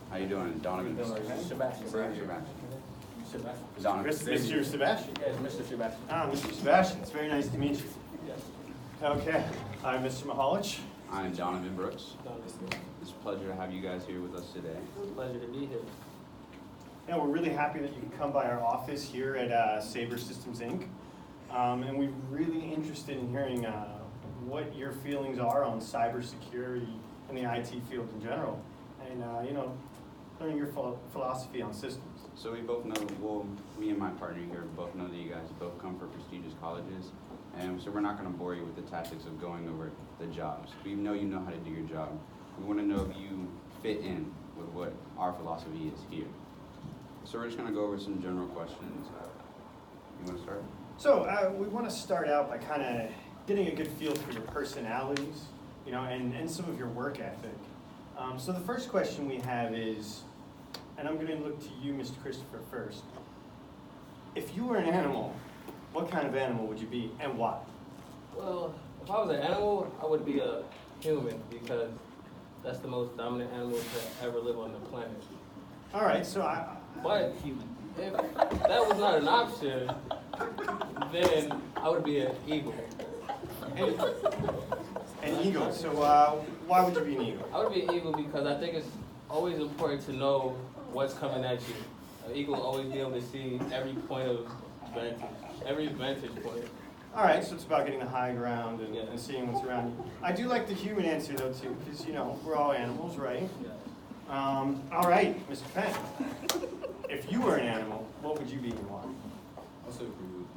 How you doing, Donovan? Sebastian. Sebastian. Donovan. Mr. Sebastian. Yes, Mr. Sebastian. Mr. Sebastian, it's very nice to meet you. Yes. Okay, I'm Mr. Mahalich. I'm Donovan Brooks. Donovan. It's a pleasure to have you guys here with us today. Pleasure to be here. Yeah, we're really happy that you can come by our office here at Sabre Systems, Inc. And we're really interested in hearing what your feelings are on cybersecurity and the IT field in general. And, learning your philosophy on systems. So we both know, well, me and my partner here both know that you guys both come from prestigious colleges. And so we're not going to bore you with the tactics of going over the jobs. We know you know how to do your job. We want to know if you fit in with what our philosophy is here. So we're just going to go over some general questions. You want to start? So we want to start out by kind of getting a good feel for your personalities, and some of your work ethic. So the first question we have is, and I'm going to look to you, Mr. Christopher, first. If you were an animal, what kind of animal would you be, and why? Well, if I was an animal, I would be a human because that's the most dominant animal to ever live on the planet. All right, so But if that was not an option, then I would be an eagle. an eagle. So why would you be an eagle? I would be an eagle because I think it's always important to know what's coming at you. An eagle will always be able to see every point of vantage, every vantage point. All right, so it's about getting the high ground and seeing what's around you. I do like the human answer, though, too, because, we're all animals, right? Yeah. All right, Mr. Penn. If you were an animal, what would you be and why? I also agree with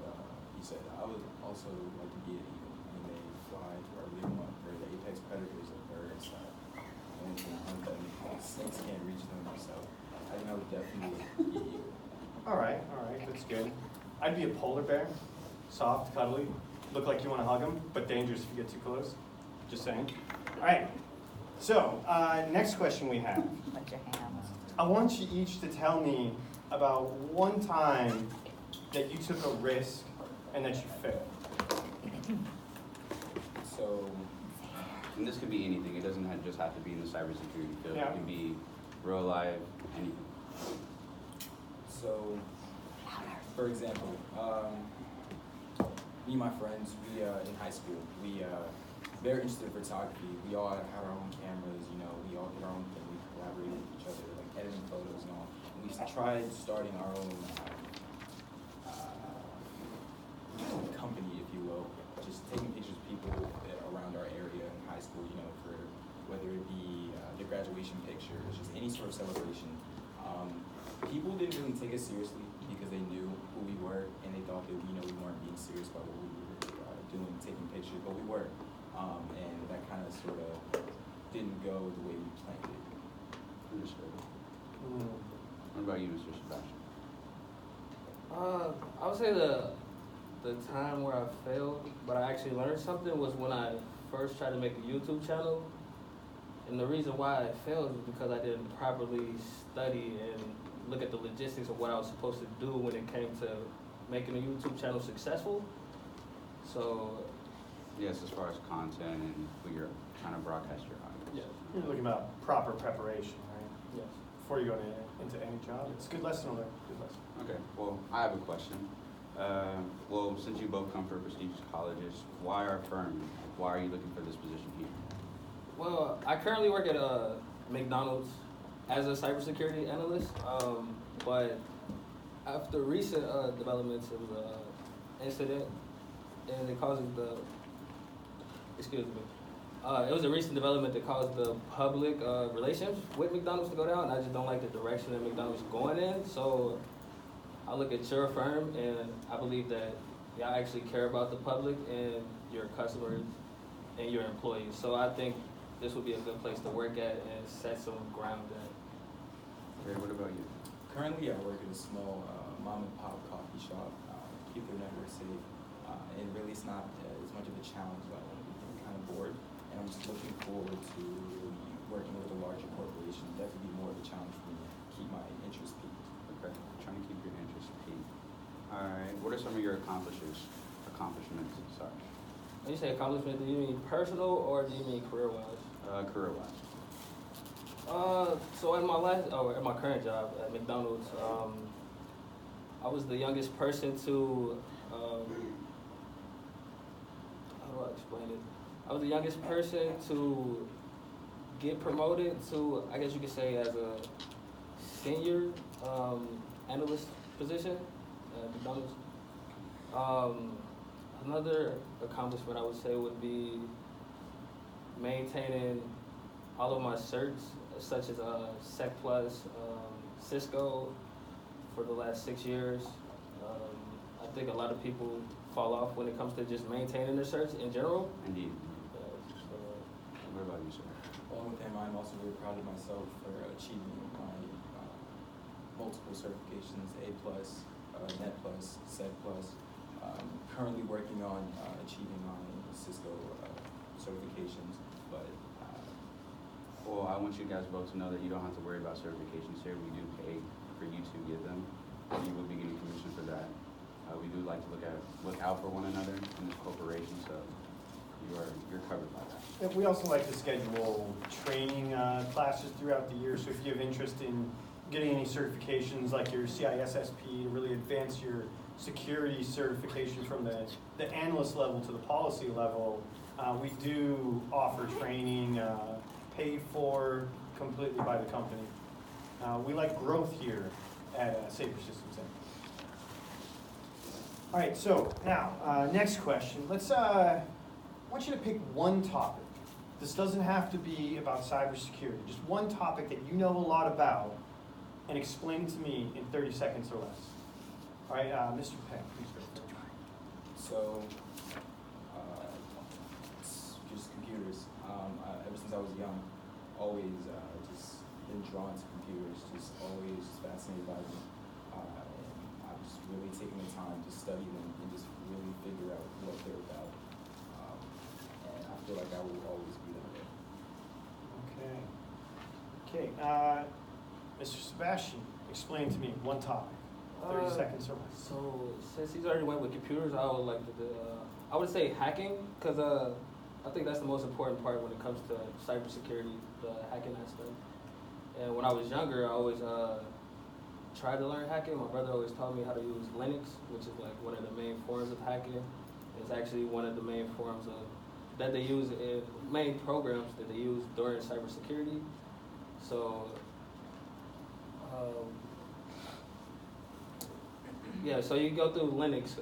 he said. I would also like to be an eagle. I mean, they fly or live on. They're the apex predators of birds. And can hunt them. Snakes can't reach them. So I think I would definitely be an eagle. All right, that's good. I'd be a polar bear. Soft, cuddly, look like you want to hug them, but dangerous if you get too close. Just saying. All right, so next question we have. Put your hands. I want you each to tell me about one time that you took a risk and that you failed. So And this could be anything. It doesn't just have to be in the cybersecurity field. Yeah. It can be real life, anything. So for example, me and my friends, we in high school, we very interested in photography. We all had our own cameras, we all did our own thing. We collaborated with each other, like editing photos and all. And we tried starting our own company, if you will, just taking pictures of people around our area in high school, for whether it be the graduation pictures, just any sort of celebration. People didn't really take us seriously because they knew who we were and they thought that we weren't being serious about what we were doing, taking pictures, but we were. And that kind of sort of didn't go the way we planned it. Understood. What about you, Mr. Sebastian? I would say the time where I failed, but I actually learned something was when I first tried to make a YouTube channel. And the reason why I failed was because I didn't properly study and look at the logistics of what I was supposed to do when it came to making a YouTube channel successful. So, Yes, as far as content and who you're trying to broadcast your audience. yeah, You're looking about proper preparation, right? yes. Before you go into any job. It's a good lesson to learn. Good lesson. Okay, well, I have a question. Well, since you both come from prestigious colleges, why our firm? Why are you looking for this position here? Well, I currently work at McDonald's as a cybersecurity analyst, but after recent developments, it was an incident, and it caused it was a recent development that caused the public relations with McDonald's to go down, and I just don't like the direction that McDonald's is going in, so I look at your firm, and I believe that y'all actually care about the public and your customers and your employees, so I think this would be a good place to work at and set some ground at. Okay, what about you? Currently, I work at a small mom and pop coffee shop, keep their network safe, and really it's not as much of a challenge. I want to be kind of bored, and I'm just looking forward to really working with a larger corporation. That would be more of a challenge for me to keep my interest peaked. Okay, trying to keep your interest peaked. All right, what are some of your accomplishments? Sorry. When you say accomplishment, do you mean personal or do you mean career-wise? Career-wise. So at my current job at McDonald's, I was the youngest person to, how do I explain it? I was the youngest person to get promoted to, I guess you could say, as a senior analyst position at McDonald's. Another accomplishment I would say would be maintaining all of my certs, such as Sec Plus, Cisco, for the last 6 years. I think a lot of people fall off when it comes to just maintaining their certs in general. Indeed. What about you, sir? Along with him, I'm also very proud of myself for achieving my multiple certifications, A+, Net+, Sec+. Currently working on achieving my Cisco certifications, but Well, I want you guys both to know that you don't have to worry about certifications here. We do pay for you to get them. You will be getting commission for that. We do like to look out for one another in this corporation, so you're covered by that. And we also like to schedule training classes throughout the year, so if you have interest in getting any certifications like your CISSP to really advance your security certification from the analyst level to the policy level, we do offer training paid for completely by the company. We like growth here at Safer Systems Inc. All right, so now, next question. I want you to pick one topic. This doesn't have to be about cybersecurity, just one topic that you know a lot about, and explain it to me in 30 seconds or less. All right, Mr. Peck, please go first. so it's just computers. Ever since I was young, always just been drawn to computers, just always fascinated by them. And I've just really taken the time to study them and just really figure out what they're about. And I feel like I will always be that way. Okay. Mr. Sebastian, explain to me one topic. 30 seconds or less. So since he's already went with computers, I would like to do, I would say hacking, because I think that's the most important part when it comes to cybersecurity, the hacking aspect. And when I was younger, I always tried to learn hacking. My brother always taught me how to use Linux, which is like one of the main forms of hacking. It's actually one of the main forms that they use in main programs that they use during cybersecurity. So, yeah, so you go through Linux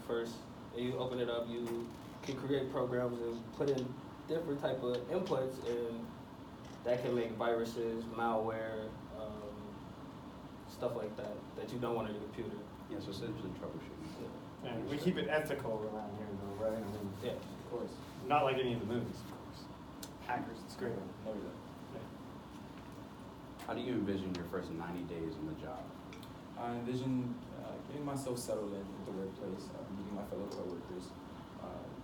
first, and you open it up, you can create programs and put in different type of inputs, and that can make viruses, malware, stuff like that you don't want on your computer. Yeah, so essentially troubleshooting. Yeah. And we keep it ethical around here, though, right? I mean, Yeah. Of course. not like any of the movies, of course. Hackers, it's great. Never that. How do you envision your first 90 days on the job? I envision getting myself settled in at the workplace, meeting my fellow coworkers,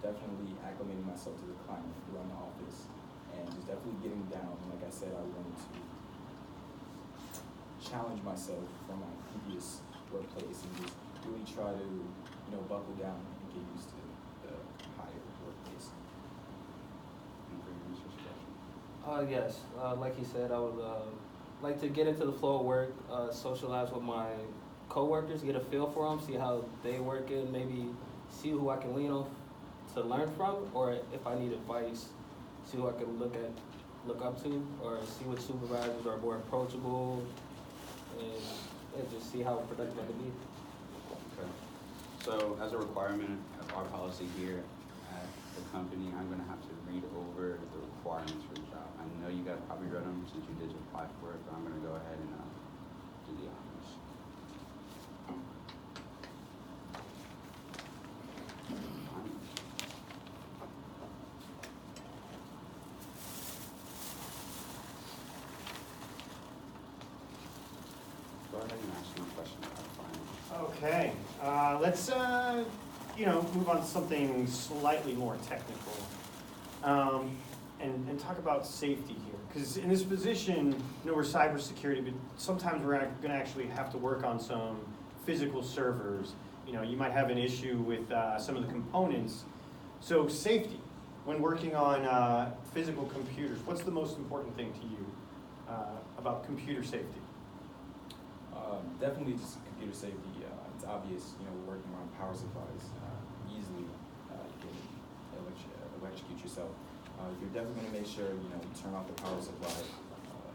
definitely acclimating myself to the climate around the office, and just definitely getting down. Like I said, I wanted to challenge myself from my previous workplace and just really try to, buckle down and get used to the higher workplace. And for you, Mr. Sebastian? Yes, like he said, I would like to get into the flow of work, socialize with my coworkers, get a feel for them, see how they work it, maybe see who I can lean on to learn from, or if I need advice, see who I can look up to, or see what supervisors are more approachable, and just see how productive I can be. Okay. So as a requirement of our policy here at the company, I'm gonna have to read over the requirements for the job. I know you guys probably read them since you did apply for it, but I'm gonna go ahead and do the honors. Go ahead and ask me a question about finance. Okay, let's move on to something slightly more technical, and talk about safety here. Because in this position, we're cybersecurity, but sometimes we're going to actually have to work on some physical servers. You might have an issue with some of the components. So safety, when working on physical computers, what's the most important thing to you? about computer safety? Definitely just computer safety. It's obvious, you know, we're working around power supplies. Easily you can electrocute yourself. You're definitely going to make sure, you know, you turn off the power supply,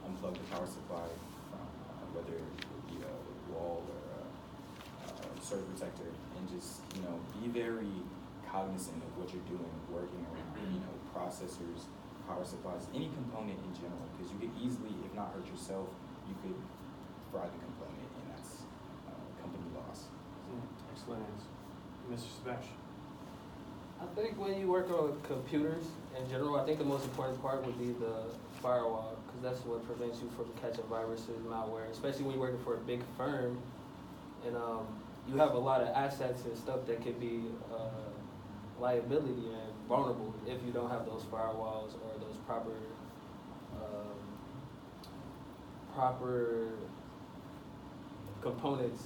unplug the power supply from whether it be a wall or a circuit protector, and just, you know, be very cognizant of what you're doing, working around, you know, processors, power supplies, any component in general, because you could easily, if not hurt yourself, you could fry the component, and that's company loss. Excellent answer. Mr. Sebastian? I think when you work on computers in general, I think the most important part would be the firewall, because that's what prevents you from catching viruses, malware, especially when you're working for a big firm, and you have a lot of assets and stuff that could be liability and vulnerable if you don't have those firewalls or those proper components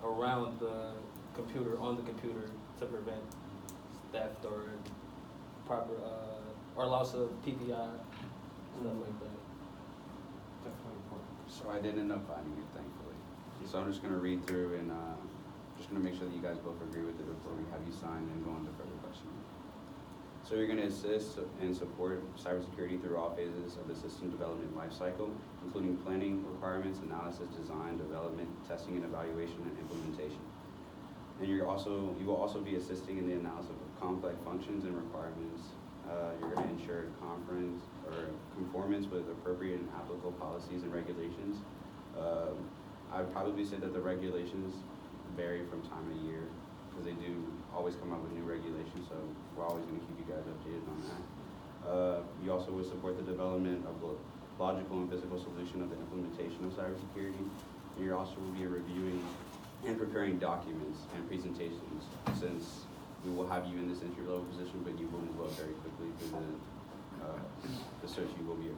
around the computer, on the computer, to prevent theft or proper or loss of PPI, stuff like that. Definitely important. So I did end up finding it, thankfully. So I'm just gonna read through and just gonna make sure that you guys both agree with it before we have you sign and go on to further questioning. So you're gonna assist and support cybersecurity through all phases of the system development lifecycle, including planning, requirements, analysis, design, development, testing and evaluation, and implementation. And you will also be assisting in the analysis of complex functions and requirements. You're going to ensure conformance with appropriate and applicable policies and regulations. I would probably say that the regulations vary from time of year, because they do always come up with new regulations, so we're always going to keep you guys updated on that. You also would support the development of a logical and physical solution of the implementation of cybersecurity. And you also will be reviewing and preparing documents and presentations, since we will have you in this entry-level position, but you will move up very quickly through the search you will be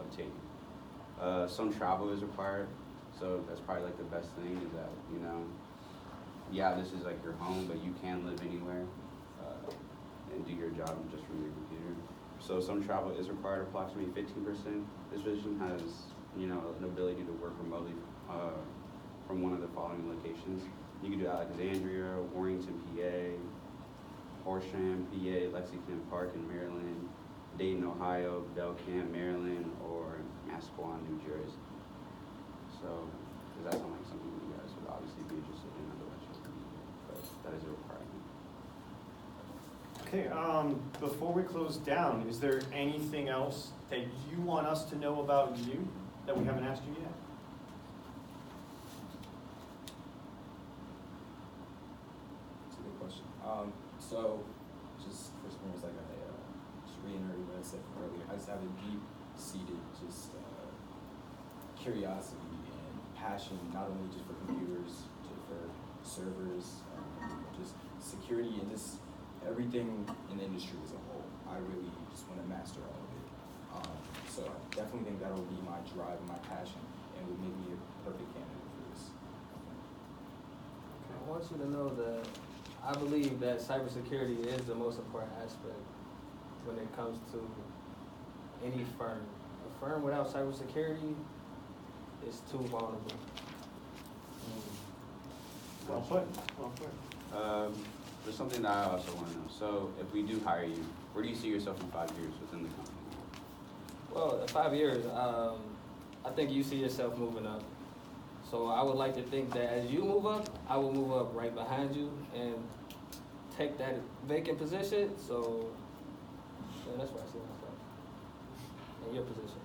obtaining. Some travel is required, so that's probably like the best thing, is that, you know, yeah, this is like your home, but you can live anywhere and do your job just from your computer. So some travel is required, approximately 15%. This position has, you know, an ability to work remotely from one of the following locations. You can do Alexandria, Warrington, PA, Horsham, PA, Lexington Park in Maryland, Dayton, Ohio, Belcamp, Maryland, or Massaquoi, New Jersey. So, does that sound like something you guys would obviously be interested in? Otherwise, but that is a requirement. Okay, before we close down, is there anything else that you want us to know about you that we haven't asked you yet? That's a good question. So, just first and foremost, like I just reiterated what I said earlier, I just have a deep-seated just curiosity and passion, not only just for computers, for servers, just security, and just everything in the industry as a whole. I really just want to master all of it. So I definitely think that will be my drive and my passion, and would make me a perfect candidate for this. I want you to know that I believe that cybersecurity is the most important aspect when it comes to any firm. A firm without cybersecurity is too vulnerable. Well put, well put. There's something that I also want to know. So if we do hire you, where do you see yourself in 5 years within the company? Well, in 5 years, I think you see yourself moving up. So I would like to think that as you move up, I will move up right behind you and take that vacant position. So yeah, that's where I see myself in your position.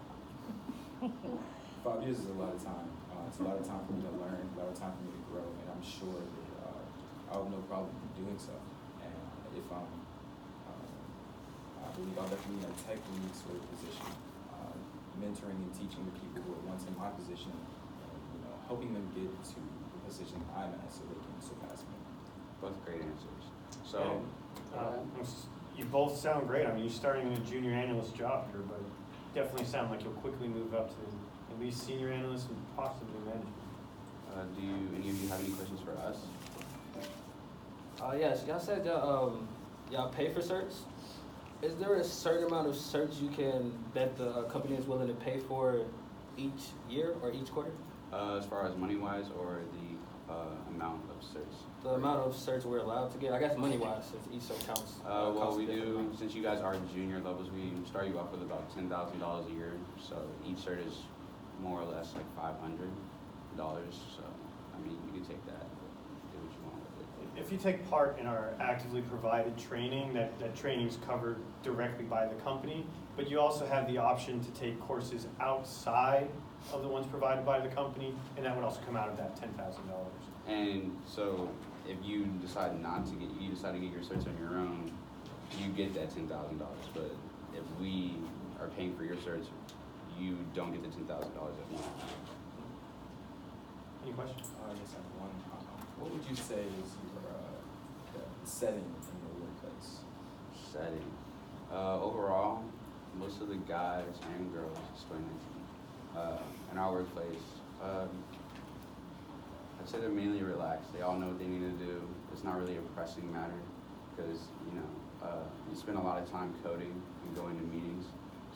5 years is a lot of time. It's a lot of time for me to learn, a lot of time for me to grow, and I'm sure that I'll have no problem doing so. And if I believe I'll definitely be in a tech lead sort of position, mentoring and teaching the people who are once in my position, you know, helping them get to the position I'm at so they can surpass me. Both great answers. So, You both sound great. I mean, you're starting a junior analyst job here, but definitely sound like you'll quickly move up to at least senior analyst and possibly management. do any of you have any questions for us? Yes, y'all said y'all pay for certs. Is there a certain amount of certs that the company is willing to pay for each year or each quarter? As far as money-wise or the amount of certs? The amount of certs we're allowed to get, I guess money-wise, since each cert counts. Well, counts we different do, amounts. since you guys are junior levels, we start you off with about $10,000 a year. So each cert is more or less like $500. So, I mean, you can take that, do what you want with it. If you take part in our actively provided training, that training is covered directly by the company, but you also have the option to take courses outside of the ones provided by the company, and that would also come out of that $10,000. And so if you decide not to get, you decide to get your certs on your own, you get that $10,000. But if we are paying for your certs, you don't get the $10,000 at once. Any questions? Yes, I have one. What would you say is your setting in your workplace? Setting. Overall, most of the guys and girls, in our workplace, I'd say they're mainly relaxed. They all know what they need to do. It's not really a pressing matter because, you spend a lot of time coding and going to meetings.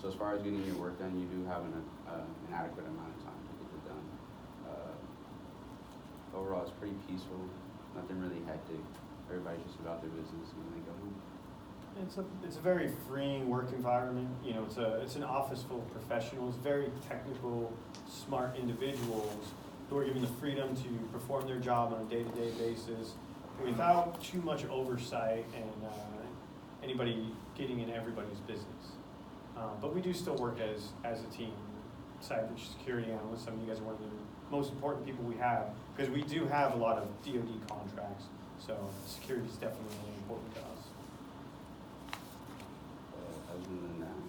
So as far as getting your work done, you do have an adequate amount of time to get it done. Overall, it's pretty peaceful. Nothing really hectic. Everybody's just about their business and they go home. It's a very freeing work environment. It's an office full of professionals, very technical, smart individuals who are given the freedom to perform their job on a day-to-day basis without too much oversight and anybody getting in everybody's business. But we do still work as a team. Cybersecurity analysts, some of you guys are one of the most important people we have because we do have a lot of DoD contracts. So security is definitely really important to us. Other than that,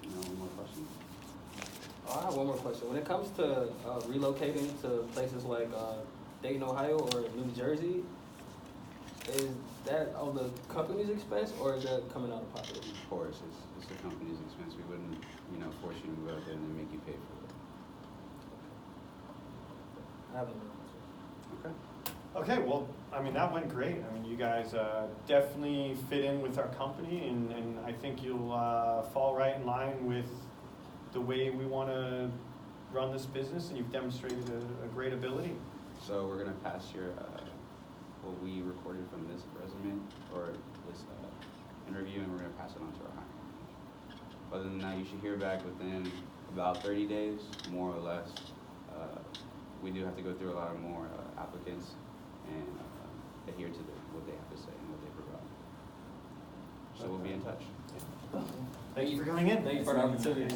no more questions? I have one more question. When it comes to relocating to places like Dayton, Ohio, or New Jersey, is that on the company's expense or is that coming out of pocket? Of course, it's the company's expense. We wouldn't, force you to go out there and then make you pay for it. I have no more questions. Okay. Okay, well, that went great. You guys definitely fit in with our company, and I think you'll fall right in line with the way we want to run this business, and you've demonstrated a great ability. So we're gonna pass your what we recorded from this resume or this interview, and we're gonna pass it on to our hiring manager. Other than that, you should hear back within about 30 days, more or less. We do have to go through a lot of more applicants and adhere to what they have to say and what they provide. So we'll be in touch. Thank you for coming in. Thank you for the opportunity.